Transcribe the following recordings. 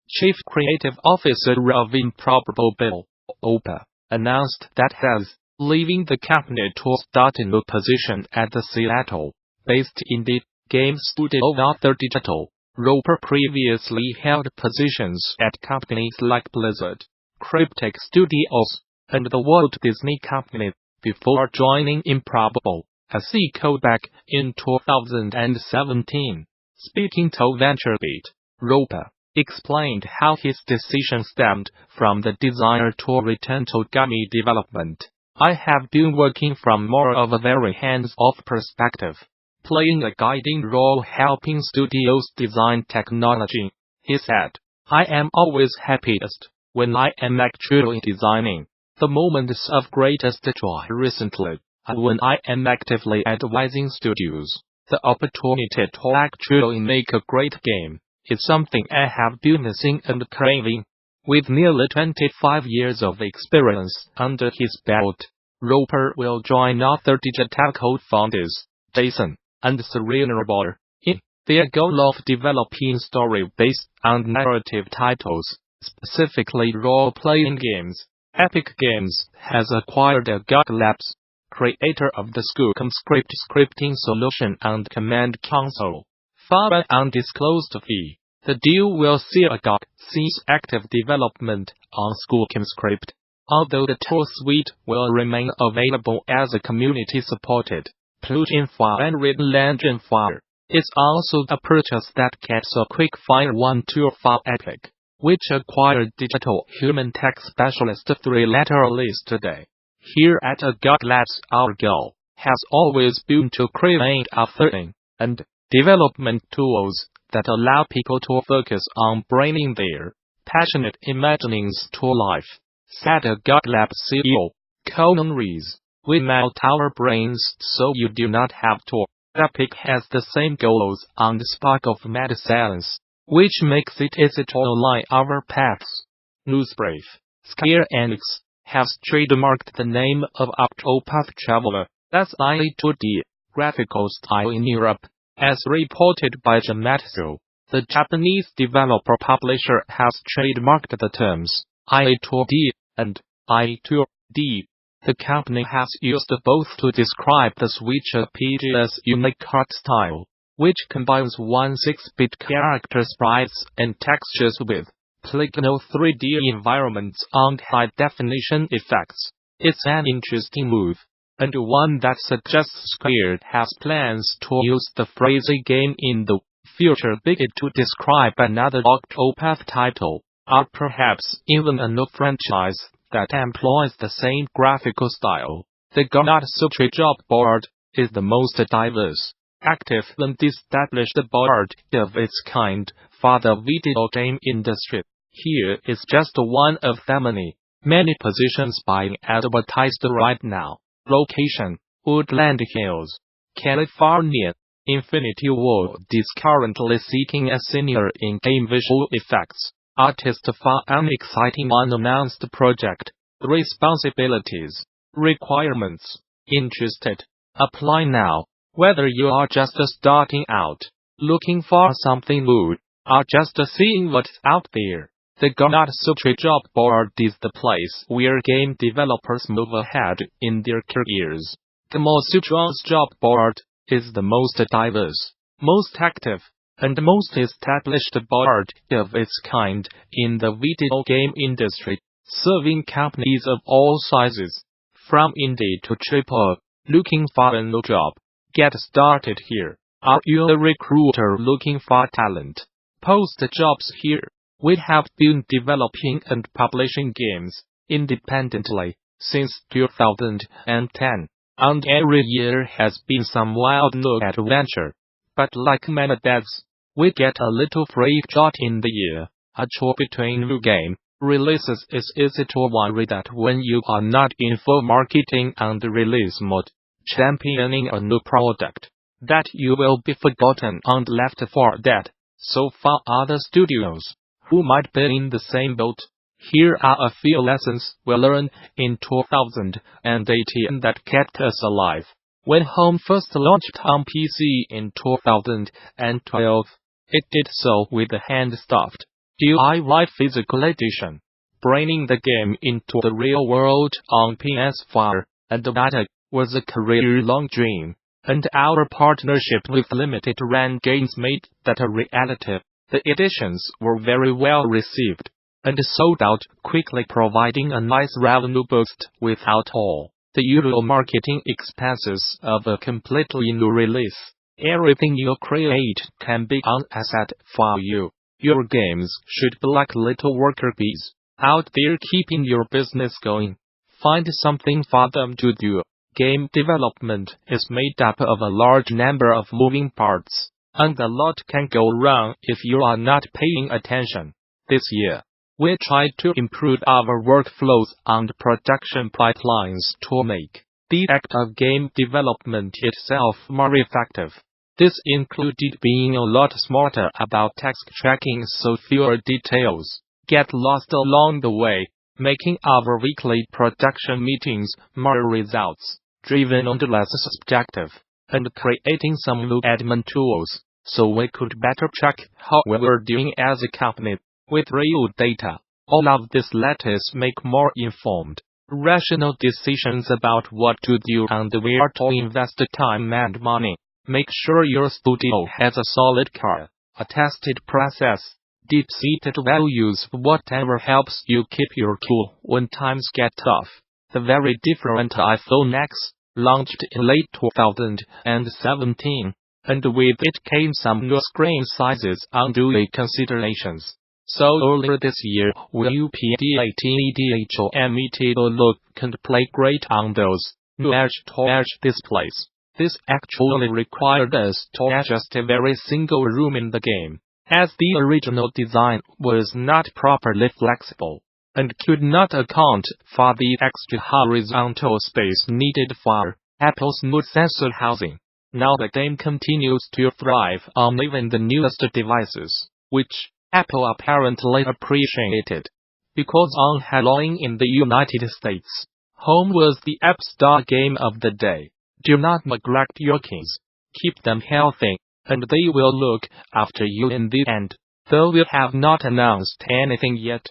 Chief Creative Officer of Improbable Bill Roper, announced that he's leaving the company to start a new position at the Seattle-based indie game studio Gamasutra Digital. Roper previously held positions at companies like Blizzard, Cryptic Studios, and the Walt Disney Company, before joining Improbable CCO back in 2017. Speaking to VentureBeat, Roper explained how his decision stemmed from the desire to return to game development. "I have been working from more of a very hands-off perspective, playing a guiding role helping studios design technology," he said. "I am always happiest when I am actually designing. The moments of greatest joy recently are when I am actively advising studios. The opportunity to actually make a great game is something I have been missing and craving." With nearly 25 years of experience under his belt, Roper will join other digital co-founders, Jason and Serena Boyer, in their goal of developing story-based and narrative titles, specifically role-playing games. Epic Games has acquired GOG Labs, creator of the SchoolComScript scripting solution and command console, for an undisclosed fee. The deal will see GOG cease active development on SchoolComScript, although the tool suite will remain available as a community-supported plugin for Unreal Engine 4. It's also a purchase that gets a quick Fire 1 tool for Epic, which acquired digital human tech specialist 3-letter list today. Here at GOG Labs, our goal has always been to create authoring and development tools that allow people to focus on bringing their passionate imaginings to life, said GOG Labs CEO Conan Rees. "We melt our brains so you do not have to." Epic has the same goals on the spark of mad science, which makes it easy to align our paths. Newsbrief. Square Enix has trademarked the name of Octopath Traveler, that's IA2D, graphical style in Europe, as reported by Gamasutra. The Japanese developer-publisher has trademarked the terms IA2D and IA2D. The company has used both to describe the Switch RPG's unique art style, which combines 1/6-bit character sprites and textures with polygonal 3D environments and high-definition effects. It's an interesting move, and one that suggests Square has plans to use the phrase "game in the future" to describe another Octopath title, or perhaps even a new franchise that employs the same graphical style. The Gamasutra job board is the most diverse, active and established board of its kind for the video game industry. Here is just one of the many positions being advertised right now. Location: Woodland Hills, California. Infinity Ward is currently seeking a senior in-game visual effects artist for an exciting unannounced project. Responsibilities. Requirements. Interested? Apply now. Whether you are just starting out, looking for something new, or just seeing what's out there, the Gamasutra job board is the place where game developers move ahead in their careers. Gamasutra's job board is the most diverse, most active, and most established board of its kind in the video game industry, serving companies of all sizes, from indie to AAA. Looking for a new job? Get started here. Are you a recruiter looking for talent? Post jobs here. We have been developing and publishing games independently since 2010, and every year has been some wild new adventure. But like many dads, we get a little free shot in the year. A chore between new game releases is easy to worry that when you are not in full marketing and release mode, championing a new product, that you will be forgotten and left for dead. So for other studios who might be in the same boat, here are a few lessons we learned in 2018 that kept us alive. When Home first launched on PC in 2012, it did so with a hand-stuffed DIY Physical Edition, bringing the game into the real world on PS4 and Vita, was a career-long dream, and our partnership with Limited Run Games made that a reality. The editions were very well received, and sold out quickly, providing a nice revenue boost without all the usual marketing expenses of a completely new release. Everything you create can be an asset for you. Your games should be like little worker bees, out there keeping your business going. Find something for them to do. Game development is made up of a large number of moving parts, and a lot can go wrong if you are not paying attention. This year, we tried to improve our workflows and production pipelines to make the act of game development itself more effective. This included being a lot smarter about task tracking so fewer details get lost along the way, making our weekly production meetings more results-driven and less subjective, and creating some new admin tools so we could better track how we were doing as a company with real data. All of this let us make more informed, rational decisions about what to do and where to invest time and money. Make sure your studio has a solid core, a tested process, deep-seated values, whatever helps you keep your cool when times get tough. The very different iPhone X launched in late 2017, and with it came some new screen sizes and UI considerations. So earlier this year, UPDATEDHOMET look and play great on those new edge-to-edge displays. This actually required us to adjust a very single room in the game, as the original design was not properly flexible, and could not account for the extra horizontal space needed for Apple's new sensor housing. Now the game continues to thrive on even the newest devices, which Apple apparently appreciated, because on Halloween in the United States, Home was the App Store game of the day. Do not neglect your kids. Keep them healthy, and they will look after you in the end. Though we have not announced anything yet,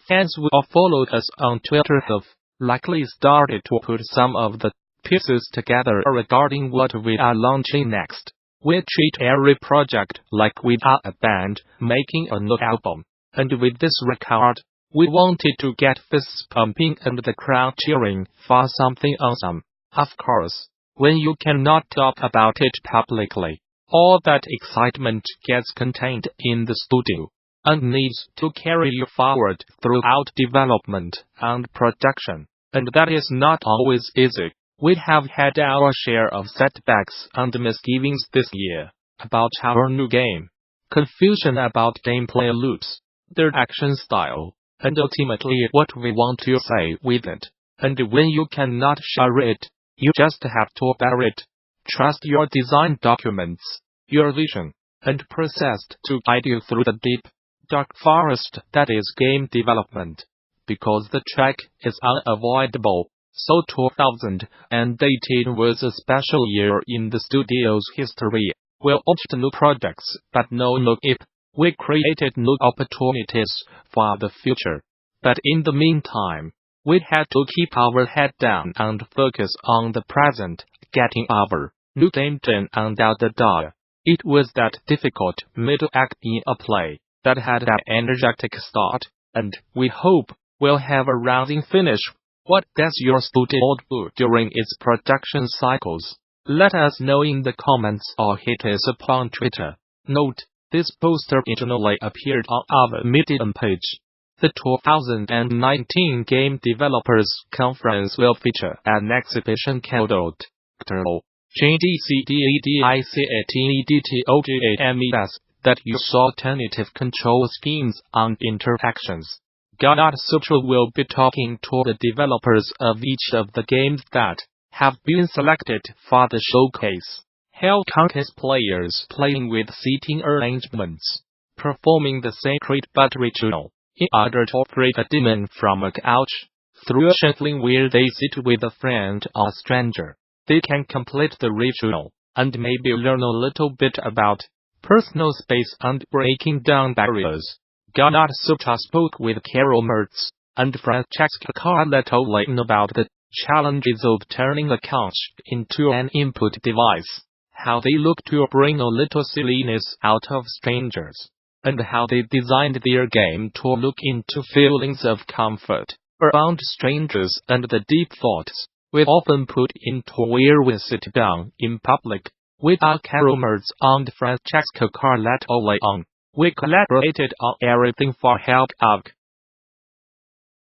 fans who have followed us on Twitter have likely started to put some of the pieces together regarding what we are launching next. We treat every project like we are a band making a new album, and with this record, we wanted to get fists pumping and the crowd cheering for something awesome. Of course, when you cannot talk about it publicly, all that excitement gets contained in the studio, and needs to carry you forward throughout development and production, and that is not always easy. We have had our share of setbacks and misgivings this year about our new game, confusion about gameplay loops, their action style, and ultimately what we want to say with it. And when you cannot share it, you just have to bear it. Trust your design documents, your vision, and process to guide you through the deep, dark forest that is game development, because the track is unavoidable. So 2018 was a special year in the studio's history. We launched new projects, but no new IP. We created new opportunities for the future. But in the meantime, we had to keep our head down and focus on the present, getting our new game done and out the door. It was that difficult middle act in a play that had an energetic start, and we hope will have a rousing finish. What does your studio do during its production cycles? Let us know in the comments or hit us up on Twitter. Note, this poster originally appeared on our Medium page. The 2019 Game Developers Conference will feature an exhibition titled GDCDEDICATEDTOGAMES that uses alternative control schemes and interactions. Gamasutra will be talking to the developers of each of the games that have been selected for the showcase. He'll count players playing with seating arrangements, performing the sacred but ritual, in order to free a demon from a couch. Through a shuffling where they sit with a friend or stranger, they can complete the ritual, and maybe learn a little bit about personal space and breaking down barriers. Gamasutra spoke with Carol Mertz and Francesca Carletto-Layton about the challenges of turning a couch into an input device, how they look to bring a little silliness out of strangers, and how they designed their game to look into feelings of comfort around strangers and the deep thoughts we often put into where we sit down in public. With Carol Mertz and Francesca Carletto-Layton, we collaborated on everything for help of